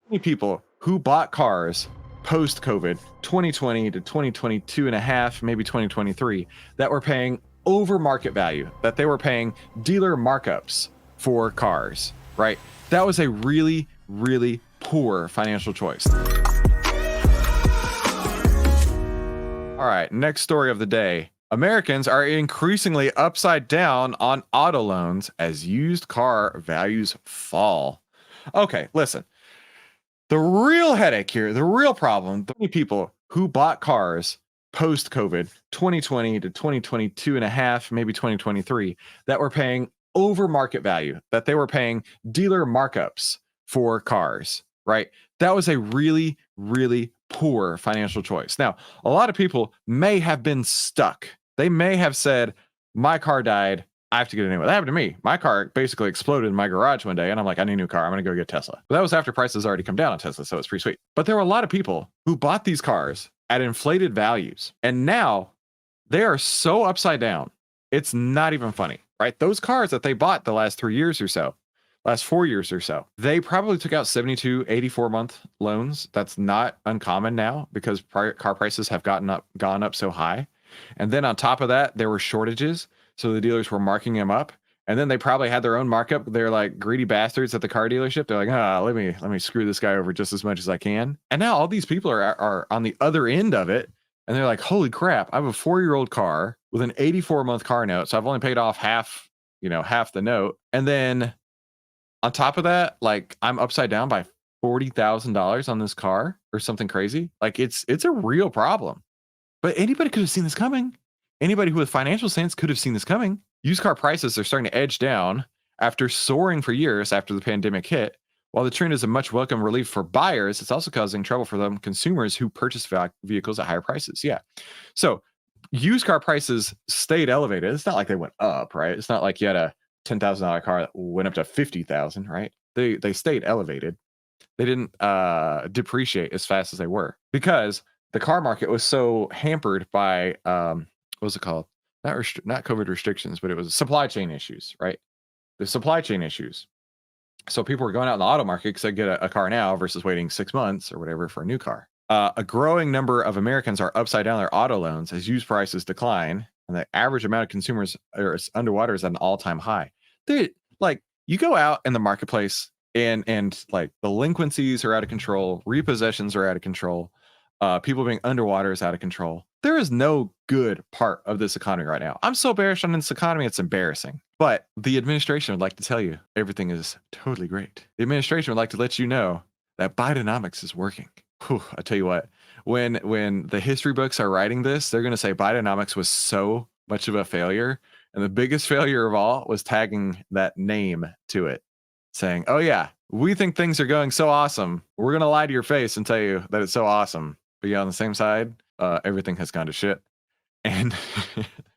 Many people who bought cars post COVID 2020 to 2022 and a half, maybe 2023, that were paying over market value, that they were paying dealer markups for cars, right? That was a really, really poor financial choice. All right, next story of the day. Americans are increasingly upside down on auto loans as used car values fall. Okay, listen. The real headache here, the real problem, the many people who bought cars post COVID 2020 to 2022 and a half, maybe 2023, that were paying over market value, that they were paying dealer markups for cars, right? That was a really, really poor financial choice. Now, a lot of people may have been stuck. They may have said, my car died. I have to get a new one. That happened to me. My car basically exploded in my garage one day, and I'm like, I need a new car. I'm going to go get Tesla. But that was after prices already come down on Tesla, so it's pretty sweet. But there were a lot of people who bought these cars at inflated values, and now they are so upside down. It's not even funny, right? Those cars that they bought the last 3 years or so, last 4 years or so, they probably took out 72, 84-month loans. That's not uncommon now because car prices have gone up so high. And then on top of that, there were shortages. So the dealers were marking them up, and then they probably had their own markup. They're like greedy bastards at the car dealership. They're like, let me screw this guy over just as much as I can. And now all these people are on the other end of it, and they're like, holy crap! I have a 4-year-old car with an 84-month car note, so I've only paid off half the note, and then on top of that, like I'm upside down by $40,000 on this car or something crazy. Like it's a real problem. But anybody could have seen this coming. Anybody with financial sense could have seen this coming. Used car prices are starting to edge down after soaring for years after the pandemic hit. While the trend is a much welcome relief for buyers, it's also causing trouble for them consumers who purchase vehicles at higher prices. Yeah. So used car prices stayed elevated. It's not like they went up, right? It's not like you had a $10,000 car that went up to $50,000, right? They stayed elevated. They didn't depreciate as fast as they were because the car market was so hampered by what was it called? Not COVID restrictions, but it was supply chain issues, right? The supply chain issues. So people were going out in the auto market because they get a car now versus waiting 6 months or whatever for a new car. A growing number of Americans are upside down their auto loans as used prices decline, and the average amount of consumers are underwater is at an all-time high. Like you go out in the marketplace and like delinquencies are out of control, repossessions are out of control. People being underwater is out of control. There is no good part of this economy right now. I'm so bearish on this economy, it's embarrassing. But the administration would like to tell you everything is totally great. The administration would like to let you know that Bidenomics is working. Whew, I tell you what, when the history books are writing this, they're going to say Bidenomics was so much of a failure. And the biggest failure of all was tagging that name to it, saying, oh yeah, we think things are going so awesome. We're going to lie to your face and tell you that it's so awesome. But yeah, on the same side, everything has gone to shit. And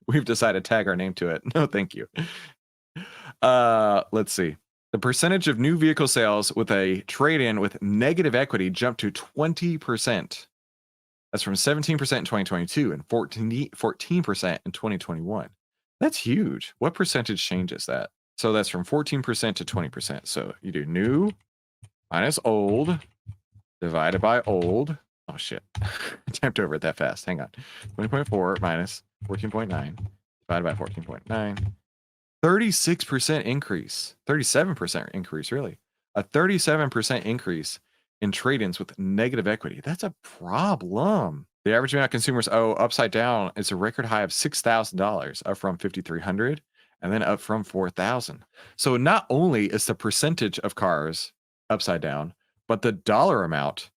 we've decided to tag our name to it. No, thank you. Let's see. The percentage of new vehicle sales with a trade-in with negative equity jumped to 20%. That's from 17% in 2022 and 14% in 2021. That's huge. What percentage changes that? So that's from 14% to 20%. So you do new minus old divided by old. Oh, shit. I tapped over it that fast. Hang on. 20.4 minus 14.9 divided by 14.9. 36% increase. 37% increase, really. A 37% increase in trade-ins with negative equity. That's a problem. The average amount consumers owe upside down is a record high of $6,000, up from $5,300, and then up from $4,000. So not only is the percentage of cars upside down, but the dollar amount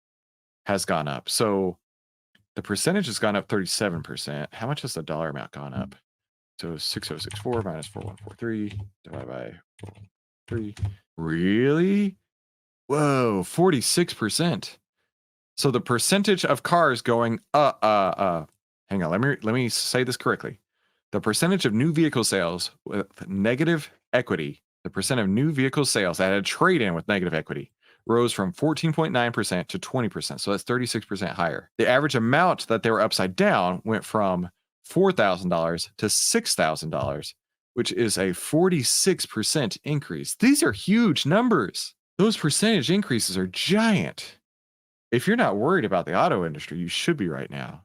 has gone up. So the percentage has gone up 37%. How much has the dollar amount gone up? So 6064 minus 4143 divided by 413. Really? Whoa, 46%. So the percentage of cars going hang on, let me say this correctly. The percentage of new vehicle sales with negative equity, the percent of new vehicle sales that had a trade-in with negative equity rose from 14.9% to 20%. So that's 36% higher. The average amount that they were upside down went from $4,000 to $6,000, which is a 46% increase. These are huge numbers. Those percentage increases are giant. If you're not worried about the auto industry, you should be right now.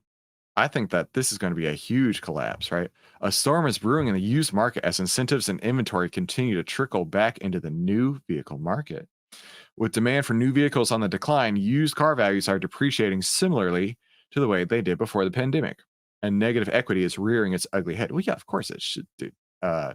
I think that this is going to be a huge collapse, right? A storm is brewing in the used market as incentives and inventory continue to trickle back into the new vehicle market. With demand for new vehicles on the decline, used car values are depreciating similarly to the way they did before the pandemic. And negative equity is rearing its ugly head. Well, yeah, of course it should do.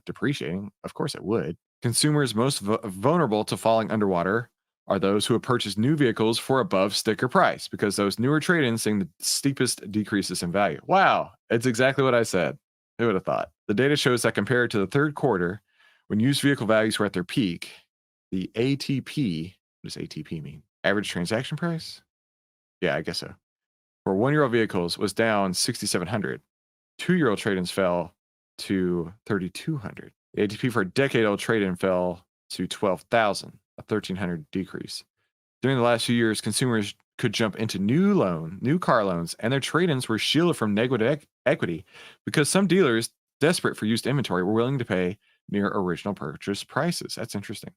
Depreciating, of course it would. Consumers most vulnerable to falling underwater are those who have purchased new vehicles for above sticker price because those newer trade-ins seeing the steepest decreases in value. Wow, it's exactly what I said. Who would have thought? The data shows that compared to the third quarter, when used vehicle values were at their peak, the ATP, what does ATP mean? Average transaction price? Yeah, I guess so. For 1-year-old vehicles was down 6,700. 2-year-old trade-ins fell to 3,200. The ATP for a decade-old trade-in fell to 12,000, a 1,300 decrease. During the last few years, consumers could jump into new car loans, and their trade-ins were shielded from negative equity because some dealers, desperate for used inventory, were willing to pay near original purchase prices. That's interesting.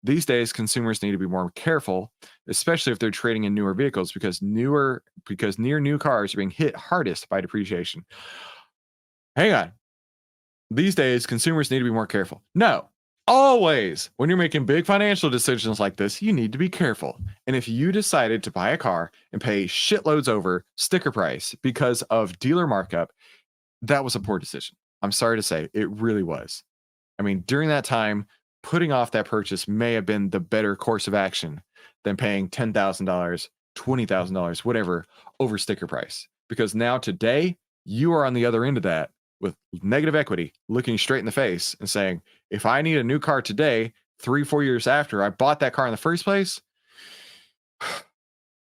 These days, consumers need to be more careful, especially if they're trading in newer vehicles, because near new cars are being hit hardest by depreciation. Hang on. These days, consumers need to be more careful. No, always. When you're making big financial decisions like this, you need to be careful. And if you decided to buy a car and pay shitloads over sticker price because of dealer markup, that was a poor decision. I'm sorry to say, it really was. I mean, during that time, putting off that purchase may have been the better course of action than paying $10,000, $20,000, whatever, over sticker price. Because now today, you are on the other end of that with negative equity, looking straight in the face and saying, if I need a new car today, 3-4 years after I bought that car in the first place,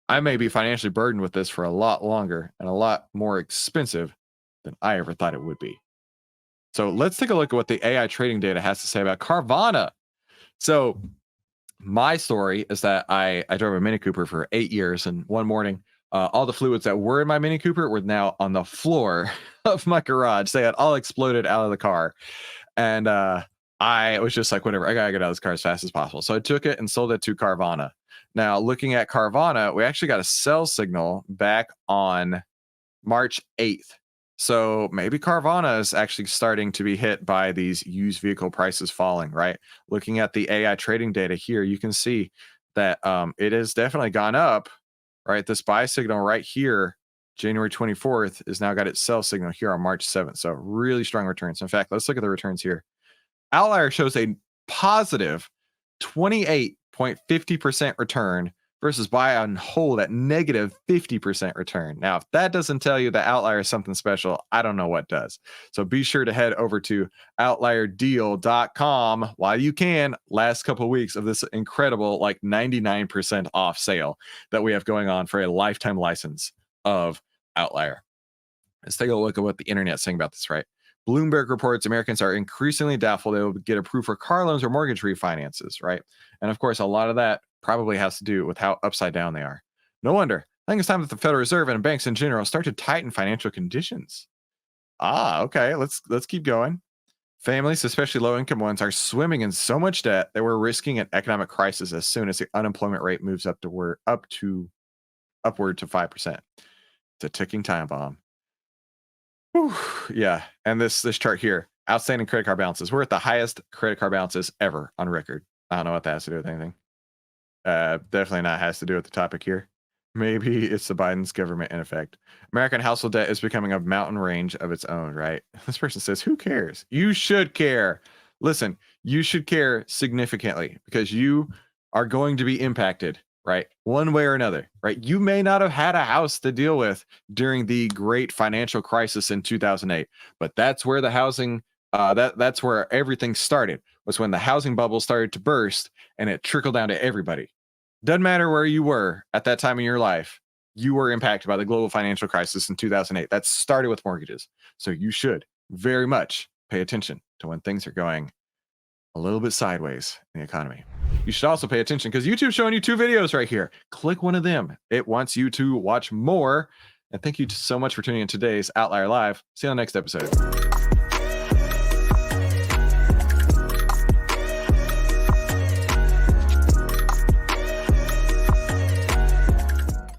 I may be financially burdened with this for a lot longer and a lot more expensive than I ever thought it would be. So let's take a look at what the AI trading data has to say about Carvana. So my story is that I drove a Mini Cooper for 8 years, and one morning, all the fluids that were in my Mini Cooper were now on the floor of my garage. They had all exploded out of the car. And I was just like, whatever, I gotta get out of this car as fast as possible. So I took it and sold it to Carvana. Now, looking at Carvana, we actually got a sell signal back on March 8th. So maybe Carvana is actually starting to be hit by these used vehicle prices falling, right? Looking at the AI trading data here, you can see that it has definitely gone up, right? This buy signal right here, January 24th, is now got its sell signal here on March 7th. So really strong returns. In fact, let's look at the returns here. Outlier shows a positive 28.50% return versus buy and hold at negative 50% return. Now, if that doesn't tell you that Outlier is something special, I don't know what does. So be sure to head over to outlierdeal.com while you can. Last couple of weeks of this incredible, like 99% off sale that we have going on for a lifetime license of Outlier. Let's take a look at what the internet's saying about this, right? Bloomberg reports Americans are increasingly doubtful they will get approved for car loans or mortgage refinances, right? And of course, a lot of that probably has to do with how upside down they are. No wonder. I think it's time that the Federal Reserve and banks in general start to tighten financial conditions. Okay. Let's keep going. Families, especially low-income ones, are swimming in so much debt that we're risking an economic crisis as soon as the unemployment rate moves upward to 5%. It's a ticking time bomb. Whew, yeah, and this chart here, outstanding credit card balances. We're at the highest credit card balances ever on record. I don't know what that has to do with anything. Definitely not has to do with the topic here. Maybe it's the Biden's government in effect. American household debt is becoming a mountain range of its own, right? This person says, who cares? You should care. Listen, you should care significantly because you are going to be impacted, right? One way or another, right? You may not have had a house to deal with during the great financial crisis in 2008, but that's where the housing, that's where everything started, was when the housing bubble started to burst and it trickled down to everybody. Doesn't matter where you were at that time in your life, you were impacted by the global financial crisis in 2008. That started with mortgages. So you should very much pay attention to when things are going a little bit sideways in the economy. You should also pay attention because YouTube's showing you 2 videos right here. Click one of them. It wants you to watch more. And thank you so much for tuning in today's Outlier Live. See you on the next episode.